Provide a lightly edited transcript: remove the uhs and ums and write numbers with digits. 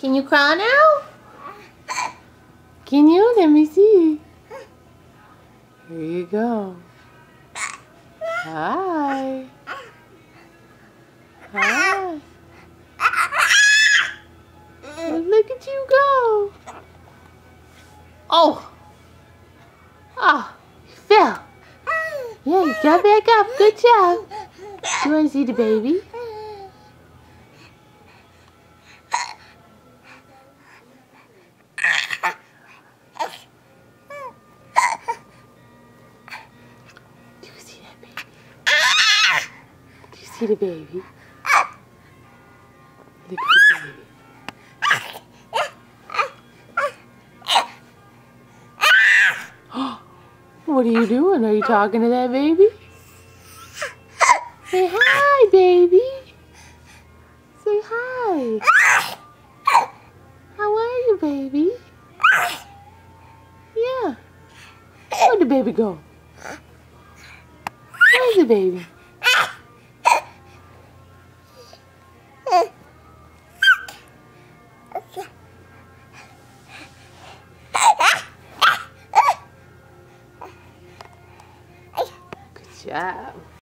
Can you crawl now? Can you? Let me see. Here you go. Hi. Hi. Look at you go. Oh. Oh, you fell. Yeah, you got back up. Good job. You want to see the baby? Do you see that baby? Do you see the baby? Look at the baby. What are you doing? Are you talking to that baby? Say hi, baby. Say hi. How are you, baby? Yeah. Where'd the baby go? Where's the baby? Good job.